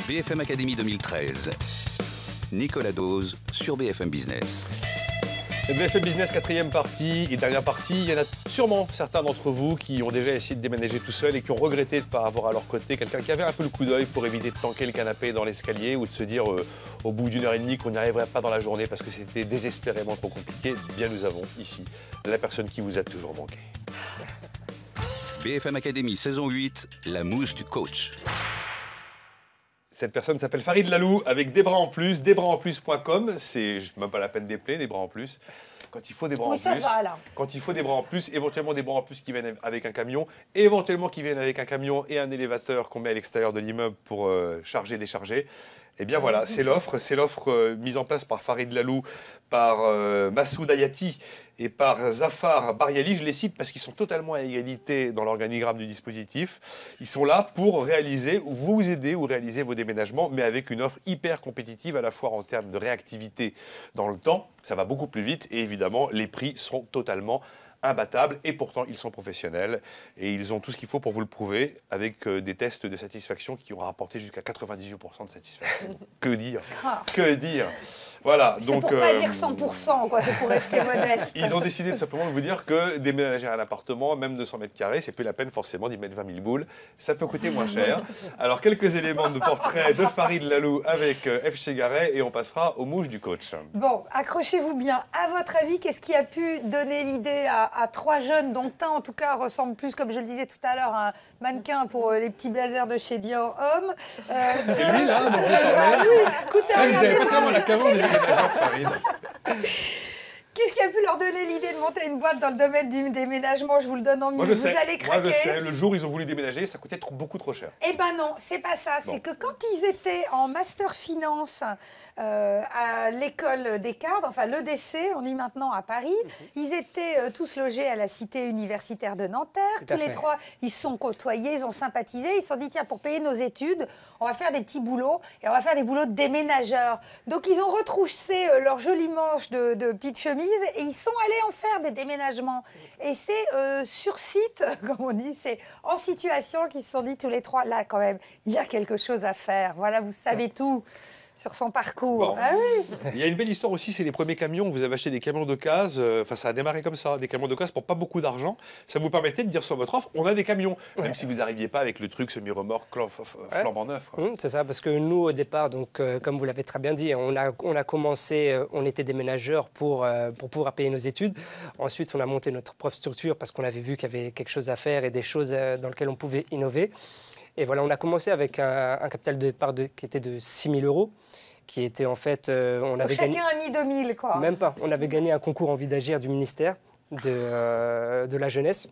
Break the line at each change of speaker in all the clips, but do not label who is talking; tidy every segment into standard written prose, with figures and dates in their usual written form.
BFM Academy 2013. Nicolas Dose sur BFM Business.
BFM Business, quatrième partie et dernière partie. Il y en a sûrement certains d'entre vous qui ont déjà essayé de déménager tout seul et qui ont regretté de ne pas avoir à leur côté quelqu'un qui avait un peu le coup d'œil pour éviter de tanker le canapé dans l'escalier ou de se dire au bout d'une heure et demie qu'on n'y arriverait pas dans la journée parce que c'était désespérément trop compliqué. Bien, nous avons ici la personne qui vous a toujours manqué.
BFM Academy saison 8, la mouche du coach.
Cette personne s'appelle Farid Lalou avec des bras en plus, desbrasenplus.com. C'est même pas la peine d'épeler, des bras en plus. Quand il faut des bras en plus, quand il faut des bras en plus, éventuellement des bras en plus qui viennent avec un camion, éventuellement qui viennent avec un camion et un élévateur qu'on met à l'extérieur de l'immeuble pour charger, décharger. Eh bien voilà, c'est l'offre mise en place par Farid Lalou, par Massoud Ayati et par Zafar Bariali. Je les cite parce qu'ils sont totalement à égalité dans l'organigramme du dispositif. Ils sont là pour réaliser, ou vous aider ou réaliser vos déménagements, mais avec une offre hyper compétitive à la fois en termes de réactivité dans le temps. Ça va beaucoup plus vite et évidemment, les prix sont totalement imbattables et pourtant ils sont professionnels et ils ont tout ce qu'il faut pour vous le prouver avec des tests de satisfaction qui ont rapporté jusqu'à 98% de satisfaction. Que dire? Que dire? Voilà,
c'est pour pas dire 100%, quoi, c'est pour rester modeste.
Ils ont décidé tout simplement de vous dire que déménager un appartement, même de 100 mètres carrés, c'est plus la peine forcément d'y mettre 20 000 boules. Ça peut coûter moins cher. Alors, quelques éléments de portrait de Farid Lalou avec F. Chegaray et on passera aux mouches du coach.
Bon, accrochez-vous bien. À votre avis, qu'est-ce qui a pu donner l'idée à trois jeunes, dont un en tout cas ressemble plus, comme je le disais tout à l'heure, à un mannequin pour les petits blazers de chez Dior Homme.
C'est lui là,
écoutez, regardez Qu'est-ce qui a pu leur donner l'idée de monter une boîte dans le domaine du déménagement? Je vous le donne en mille, vous allez craquer.
Moi je sais, le jour où ils ont voulu déménager, ça coûtait beaucoup trop cher.
Eh ben non, c'est pas ça. Bon. C'est que quand ils étaient en master finance à l'école des cadres, enfin l'EDC, on dit maintenant à Paris, ils étaient tous logés à la cité universitaire de Nanterre. Tous les trois, ils se sont côtoyés, ils ont sympathisé. Ils se sont dit, tiens, pour payer nos études, on va faire des petits boulots et on va faire des boulots de déménageurs. Donc ils ont retroussé leurs jolies manches de petites chemises et ils sont allés en faire des déménagements. Et c'est sur site, comme on dit, c'est en situation qu'ils se sont dit tous les trois, là quand même, il y a quelque chose à faire. Voilà, vous savez tout sur son parcours.
Bon. Ah oui. Il y a une belle histoire aussi, c'est les premiers camions. Vous avez acheté des camions d'occasion. Enfin, ça a démarré comme ça, des camions d'occasion pour pas beaucoup d'argent. Ça vous permettait de dire sur votre offre, on a des camions, même si vous n'arriviez pas avec le truc semi-remorque flambant neuf.
C'est ça, parce que nous au départ, donc comme vous l'avez très bien dit, on a commencé, on était déménageurs pour pouvoir payer nos études. Ensuite, on a monté notre propre structure parce qu'on avait vu qu'il y avait quelque chose à faire et des choses dans lesquelles on pouvait innover. Et voilà, on a commencé avec un capital de départ qui était de 6 000 €, qui était en fait... on avait
chacun a mis 2 000, quoi.
Même pas. On avait gagné un concours envie d'agir du ministère de la jeunesse.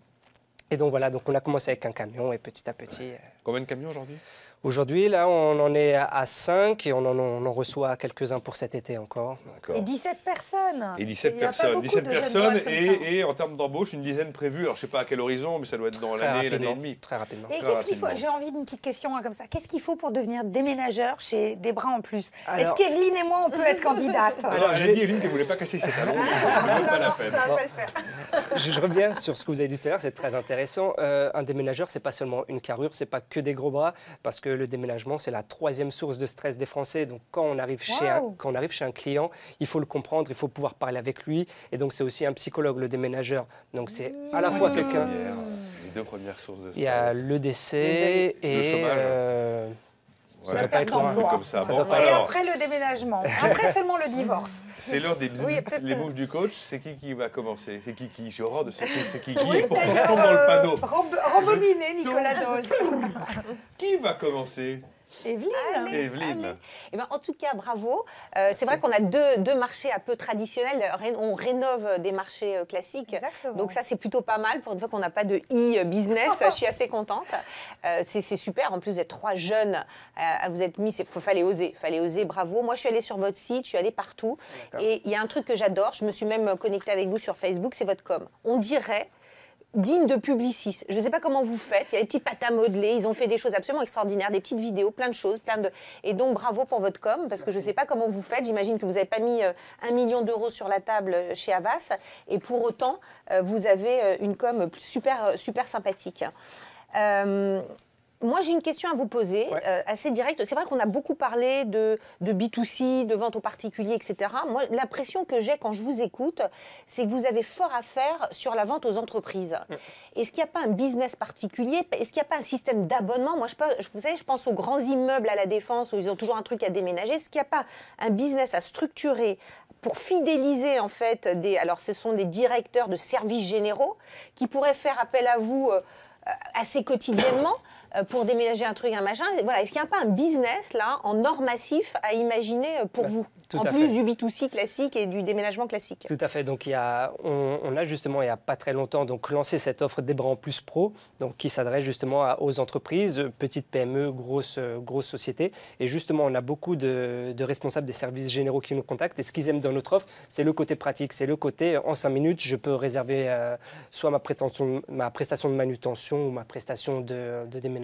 Et donc voilà, donc on a commencé avec un camion et petit à petit...
Combien de camions aujourd'hui ?
Aujourd'hui, là, on en est à 5 et on en reçoit quelques-uns pour cet été encore.
Et 17 personnes.
Et 17 personnes. 17 personnes et en termes d'embauche, une dizaine prévue. Alors, je ne sais pas à quel horizon, mais ça doit être dans l'année et demie.
Très rapidement.
Et qu'est-ce qu'il faut? J'ai envie d'une petite question comme ça. Qu'est-ce qu'il faut pour devenir déménageur chez Des Bras en Plus? Est-ce qu'Evelyne et moi, on peut être candidates?
Alors, j'ai dit Evelyne qu'elle ne voulait pas casser ses talons.
Non, pas la peine. Ça va pas le faire.
Je reviens sur ce que vous avez dit tout à l'heure, c'est très intéressant. Un déménageur, ce n'est pas seulement une carrure, ce n'est pas que des gros bras, parce que le déménagement, c'est la troisième source de stress des Français. Donc, quand on arrive chez un client, il faut le comprendre, il faut pouvoir parler avec lui. Et donc, c'est aussi un psychologue, le déménageur. Donc, c'est à la fois quelqu'un...
Les deux premières sources de stress.
Il y a le décès et...
le chômage.
Ça doit pas être loin.
Comme ça.
Bon, et après le déménagement, après seulement le divorce.
C'est l'heure des les mouches du coach. C'est qui va commencer? C'est qui? J'ai horreur de ce truc. C'est qui? Pour que je tombe dans le panneau.
Rembobiner, Nicolas Dose.
Qui va commencer?
Evelyne.
Eh ben, en tout cas, bravo. C'est vrai qu'on a deux marchés un peu traditionnels. On rénove des marchés classiques.
Exactement.
Donc ça, c'est plutôt pas mal. Pour une fois qu'on n'a pas de e-business, je suis assez contente. C'est super. En plus d'être trois jeunes, vous êtes mis, fallait oser, bravo. Moi, je suis allée sur votre site, je suis allée partout. Et il y a un truc que j'adore, je me suis même connectée avec vous sur Facebook, c'est votre com. On dirait digne de Publicis. Je ne sais pas comment vous faites. Il y a des petits pâtes à modeler. Ils ont fait des choses absolument extraordinaires, des petites vidéos, plein de choses, Et donc, bravo pour votre com, parce que je ne sais pas comment vous faites. J'imagine que vous n'avez pas mis 1 million d'euros sur la table chez Havas. Et pour autant, vous avez une com super sympathique. Moi, j'ai une question à vous poser, assez directe. C'est vrai qu'on a beaucoup parlé de B2C, de vente aux particuliers, etc. Moi, l'impression que j'ai quand je vous écoute, c'est que vous avez fort à faire sur la vente aux entreprises. Est-ce qu'il n'y a pas un business particulier? Est-ce qu'il n'y a pas un système d'abonnement? Moi, vous savez, je pense aux grands immeubles à la Défense où ils ont toujours un truc à déménager. Est-ce qu'il n'y a pas un business à structurer pour fidéliser, en fait, alors ce sont des directeurs de services généraux qui pourraient faire appel à vous assez quotidiennement pour déménager un truc, un machin. Voilà. Est-ce qu'il n'y a pas un business, là, en or massif à imaginer pour vous, en plus du B2C classique et du déménagement classique?
Tout à fait. Donc, on a justement, il n'y a pas très longtemps, donc, lancé cette offre des Bras Plus Pro, donc, qui s'adresse justement aux entreprises, petites PME, grosses sociétés. Et justement, on a beaucoup de responsables des services généraux qui nous contactent. Et ce qu'ils aiment dans notre offre, c'est le côté pratique. C'est le côté, en 5 minutes, je peux réserver soit ma prestation de manutention ou ma prestation de déménagement.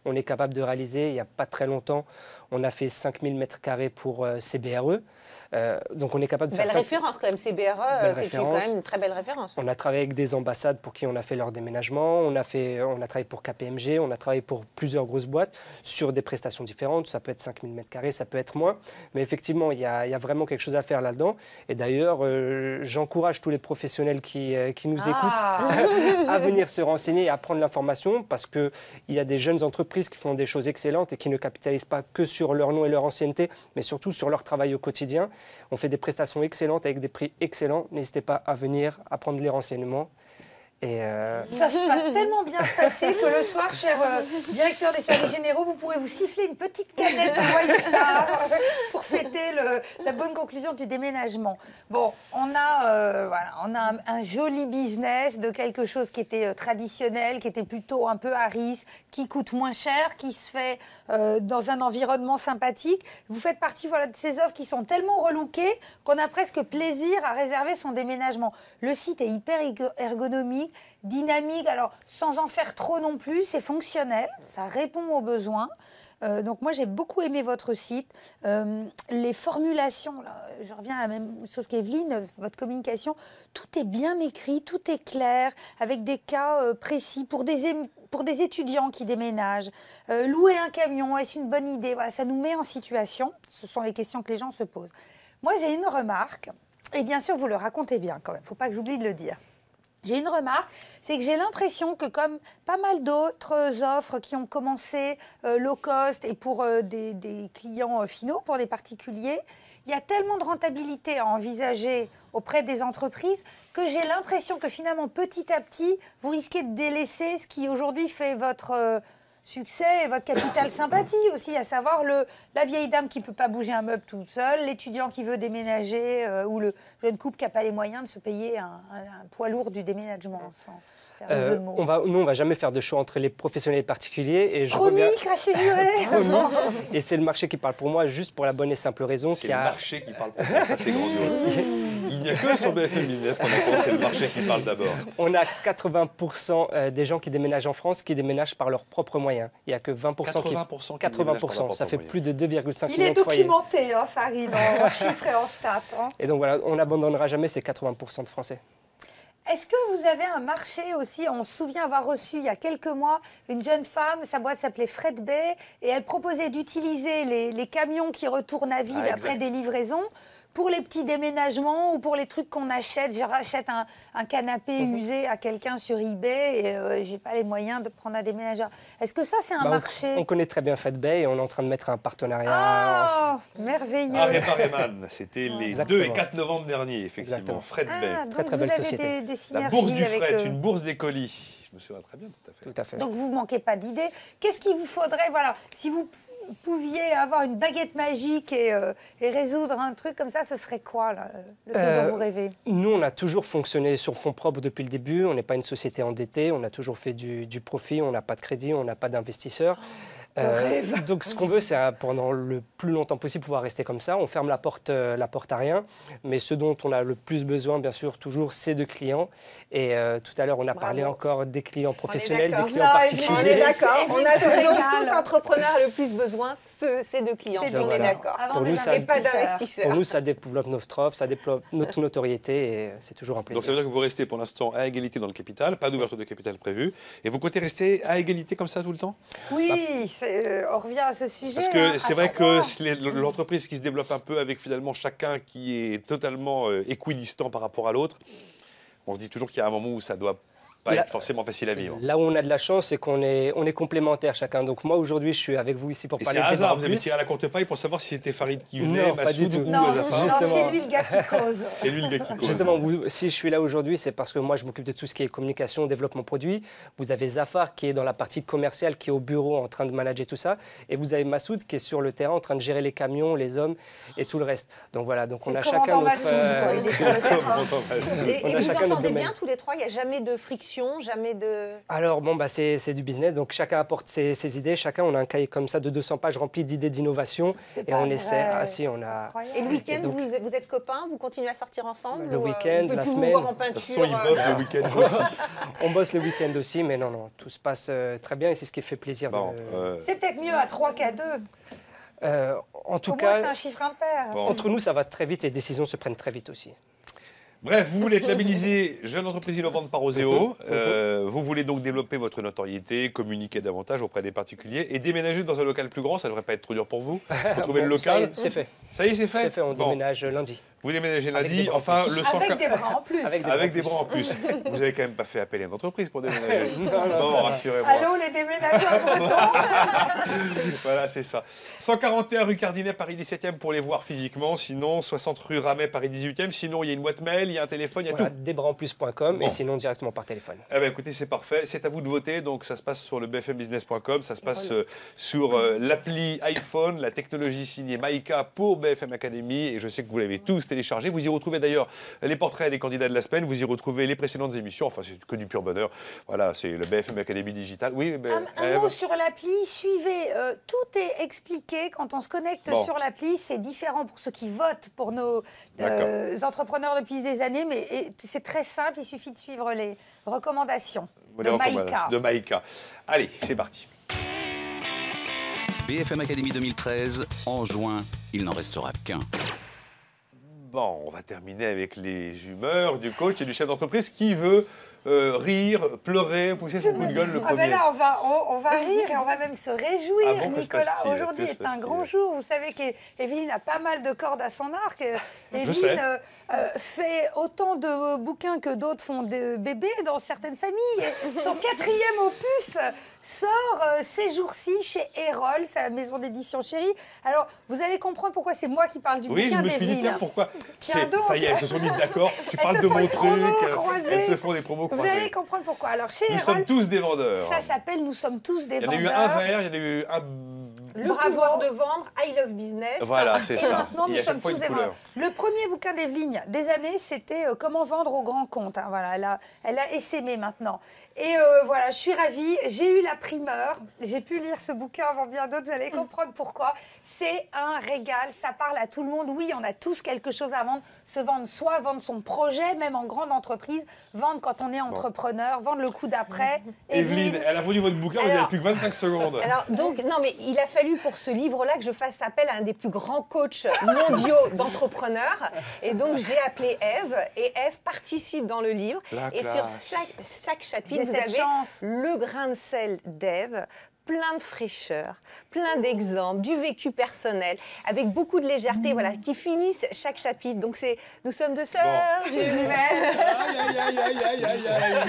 On est capable de réaliser, il n'y a pas très longtemps, on a fait 5000 m² pour CBRE. Donc on est capable de faire
belle référence quand même, CBRE, c'est quand même une très belle référence.
On a travaillé avec des ambassades pour qui on a fait leur déménagement, on a travaillé pour KPMG, on a travaillé pour plusieurs grosses boîtes sur des prestations différentes, ça peut être 5000 m², ça peut être moins, mais effectivement il y a vraiment quelque chose à faire là-dedans. Et d'ailleurs, j'encourage tous les professionnels qui nous écoutent à venir se renseigner et à prendre l'information, parce qu'il y a des jeunes entreprises qui font des choses excellentes et qui ne capitalisent pas que sur leur nom et leur ancienneté, mais surtout sur leur travail au quotidien. On fait des prestations excellentes avec des prix excellents. N'hésitez pas à venir, à prendre les renseignements. Et
Ça va tellement bien se passer que le soir, cher directeur des services généraux, vous pourrez vous siffler une petite canette de White Star pour fêter la bonne conclusion du déménagement. Bon, on a un joli business de quelque chose qui était traditionnel, qui était plutôt un peu à risque, qui coûte moins cher, qui se fait dans un environnement sympathique. Vous faites partie de ces offres qui sont tellement relookées qu'on a presque plaisir à réserver son déménagement. Le site est hyper ergonomique, dynamique, alors sans en faire trop non plus, c'est fonctionnel, ça répond aux besoins. Donc moi j'ai beaucoup aimé votre site, les formulations, là, je reviens à la même chose qu'Evelyne, votre communication, tout est bien écrit, tout est clair, avec des cas précis pour des étudiants qui déménagent. Louer un camion, est-ce une bonne idée? Voilà, ça nous met en situation, ce sont les questions que les gens se posent. Moi j'ai une remarque, et bien sûr vous le racontez bien quand même, il ne faut pas que j'oublie de le dire. J'ai une remarque, c'est que j'ai l'impression que comme pas mal d'autres offres qui ont commencé low cost et pour des clients finaux, pour des particuliers, il y a tellement de rentabilité à envisager auprès des entreprises que j'ai l'impression que finalement, petit à petit, vous risquez de délaisser ce qui aujourd'hui fait votre succès et votre capital sympathie aussi, à savoir la vieille dame qui ne peut pas bouger un meuble toute seule, l'étudiant qui veut déménager ou le jeune couple qui n'a pas les moyens de se payer un poids lourd du déménagement. Sans faire de jeu de mots.
Nous, on ne va jamais faire de choix entre les professionnels et les particuliers. Et
Promis, craché juré.
Et c'est le marché qui parle pour moi, juste pour la bonne et simple raison.
C'est le marché qui parle pour moi, ça c'est grandiose. Il n'y a que sur BFM Business qu'on entend, c'est le marché qui parle d'abord.
On a 80% des gens qui déménagent en France qui déménagent par leurs propres moyens. Il n'y a que 20% qui...
80%,
ça fait plus de 2,5 millions de foyers.
Il est documenté, Farid, en chiffres et en stats.
Et donc voilà, on n'abandonnera jamais ces 80% de Français.
Est-ce que vous avez un marché aussi? On se souvient avoir reçu il y a quelques mois une jeune femme, sa boîte s'appelait Fred Bay, et elle proposait d'utiliser les camions qui retournent à vide après des livraisons pour les petits déménagements ou pour les trucs qu'on achète. Je rachète un canapé usé à quelqu'un sur eBay et je n'ai pas les moyens de prendre un déménageur. Est-ce que ça, c'est un marché?
On connaît très bien Fred Bay et on est en train de mettre un partenariat.
Ah, merveilleux.
À Répareman, c'était les 2 et 4 novembre dernier, effectivement.
Exactement.
Fred Bay.
Très belle société.
La bourse du fret, une bourse des colis. Je me souviens très bien,
tout à fait.
Donc vous ne manquez pas d'idées. Qu'est-ce qu'il vous faudrait, si vous pouviez avoir une baguette magique et résoudre un truc comme ça, ce serait quoi le truc dont vous rêvez?
Nous, on a toujours fonctionné sur fonds propres depuis le début. On n'est pas une société endettée. On a toujours fait du profit. On n'a pas de crédit. On n'a pas d'investisseurs. Donc ce qu'on veut, c'est pendant le plus longtemps possible pouvoir rester comme ça. On ferme la porte à rien. Mais ce dont on a le plus besoin, bien sûr, toujours, c'est de clients. Et tout à l'heure, on a parlé encore des clients professionnels, des clients particuliers.
On est d'accord. On a ce dont tout entrepreneur a le plus besoin, c'est de clients. On est d'accord.
Pour nous,
et pas d'investisseurs.
Pour nous, ça développe notre offre, ça développe notre notoriété et c'est toujours un plaisir.
Donc ça veut dire que vous restez pour l'instant à égalité dans le capital, pas d'ouverture de capital prévue. Et vous comptez rester à égalité comme ça tout le temps?
Oui, on revient à ce sujet.
Parce que c'est vrai que l'entreprise qui se développe un peu avec finalement chacun qui est totalement équidistant par rapport à l'autre, on se dit toujours qu'il y a un moment où ça doit pas être forcément facile à vivre.
Là où on a de la chance, c'est qu'on est complémentaires chacun. Donc moi, aujourd'hui, je suis avec vous ici pour parler de
c'est un hasard, vous avez tiré à la courte paille pour savoir si c'était Farid qui venait, Massoud ou Zafar.
Non, c'est lui le gars qui cause.
C'est lui le gars qui cause.
Justement, si je suis là aujourd'hui, c'est parce que moi, je m'occupe de tout ce qui est communication, développement produit. Vous avez Zafar qui est dans la partie commerciale, qui est au bureau en train de manager tout ça. Et vous avez Massoud qui est sur le terrain en train de gérer les camions, les hommes et tout le reste. Donc voilà, donc on a chacun notre...
Il est sur le terrain.
Et vous entendez bien tous les trois, il n'y a jamais de friction, jamais de...
Alors, c'est du business, donc chacun apporte ses idées. Chacun, on a un cahier comme ça de 200 pages rempli d'idées d'innovation. Et on essaie... Ah si, on a...
Et le week-end, vous êtes copains? Vous continuez à sortir ensemble?
Le week-end, la semaine...
Vous voir en peinture,
ils bossent le week-end aussi.
On bosse le week-end aussi, mais non, tout se passe très bien et c'est ce qui fait plaisir.
C'est peut-être mieux à 3 qu'à 2.
En tout
Pour
cas,
moi, c'est un chiffre impair.
Entre nous, ça va très vite et les décisions se prennent très vite aussi.
Bref, vous voulez être labellisé jeune entreprise innovante par Oseo. Vous voulez donc développer votre notoriété, communiquer davantage auprès des particuliers et déménager dans un local plus grand. Ça ne devrait pas être trop dur pour vous. Vous trouvez le local.
C'est fait.
Ça y est, c'est fait.
C'est fait, on déménage lundi.
Vous déménagez lundi, enfin le 100...
Avec des bras en plus.
Avec des bras en plus. Vous avez quand même pas fait appel à une entreprise pour déménager. Non, rassurez-moi.
Allô, les déménageurs bretons.
Voilà, c'est ça. 141 rue Cardinet, Paris 17e pour les voir physiquement. Sinon, 60 rue Ramet, Paris 18e. Sinon, il y a une boîte mail, il y a un téléphone, il y a tout.
Desbraenplus.com et sinon directement par téléphone.
Eh ben, écoutez, c'est parfait. C'est à vous de voter. Donc, ça se passe sur le bfmbusiness.com. Ça se passe sur l'appli iPhone, la technologie signée Maïka pour BFM Academy. Et je sais que vous l'avez tous téléchargé. Vous y retrouvez d'ailleurs les portraits des candidats de la semaine. Vous y retrouvez les précédentes émissions. Enfin, c'est que du pur bonheur. Voilà, c'est le BFM Academy Digital. Oui,
un mot sur l'appli. Suivez. Tout est expliqué quand on se connecte sur l'appli. C'est différent pour ceux qui votent pour nos entrepreneurs depuis des années. Mais c'est très simple. Il suffit de suivre les recommandations
de Maïka. Allez, c'est parti.
BFM Academy 2013, en juin, il n'en restera qu'un.
Bon, on va terminer avec les humeurs du coach et du chef d'entreprise qui veut rire, pleurer, pousser son coup de gueule le premier.
Mais là, on va rire et on va même se réjouir. Nicolas, aujourd'hui est un grand jour. Vous savez qu'Evelyne a pas mal de cordes à son arc. Evelyne fait autant de bouquins que d'autres font de bébés dans certaines familles. Et son 4e opus sort ces jours-ci chez Erol, sa maison d'édition chérie. Alors, vous allez comprendre pourquoi c'est moi qui parle du bouquin d'Evelyne.
Oui, je me suis dit, pourquoi
donc,
elles se sont mises d'accord. Tu parles de mon truc. Elles se font des promos croisées.
Vous allez comprendre pourquoi. Alors, chez Erol,
nous sommes tous des vendeurs.
Ça s'appelle Nous sommes tous des vendeurs.
Il y en a eu un vert, il y en a eu un...
Le pouvoir de vendre, I Love Business.
Voilà, c'est ça.
Maintenant, nous sommes tous des vendeurs. Le premier bouquin d'Evelyne des années, c'était Comment vendre au grand compte. Hein, voilà, elle a essaimé maintenant. Et voilà, je suis ravie. J'ai eu la primeur. J'ai pu lire ce bouquin avant bien d'autres. Vous allez comprendre pourquoi. C'est un régal. Ça parle à tout le monde. Oui, on a tous quelque chose à vendre. Se vendre soi, vendre son projet, même en grande entreprise. Vendre quand on est entrepreneur. Vendre le coup d'après.
Evelyne, elle a vendu votre bouquin. Vous n'avez plus que 25 secondes.
Alors, donc, non, mais il a fallu pour ce livre-là que je fasse appel à un des plus grands coachs mondiaux d'entrepreneurs. Et donc, j'ai appelé Eve. Et Eve participe dans le livre. Et sur chaque chapitre, vous avez le grain de sel d'Ève, plein de fraîcheur, plein d'exemples, du vécu personnel, avec beaucoup de légèreté, voilà, qui finissent chaque chapitre. Donc nous sommes deux sœurs jumelles.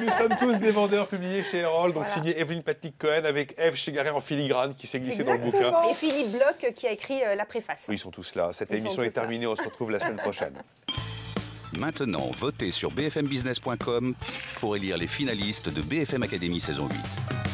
Nous sommes tous des vendeurs publiés chez Erol, donc signé Evelyne Patrick-Cohen avec Ève Chegaray en filigrane qui s'est glissée dans le bouquin.
Et Philippe Bloch qui a écrit la préface.
Oui, ils sont tous là. Cette émission est terminée, on se retrouve la semaine prochaine.
Maintenant, votez sur bfmbusiness.com pour élire les finalistes de BFM Academy saison 8.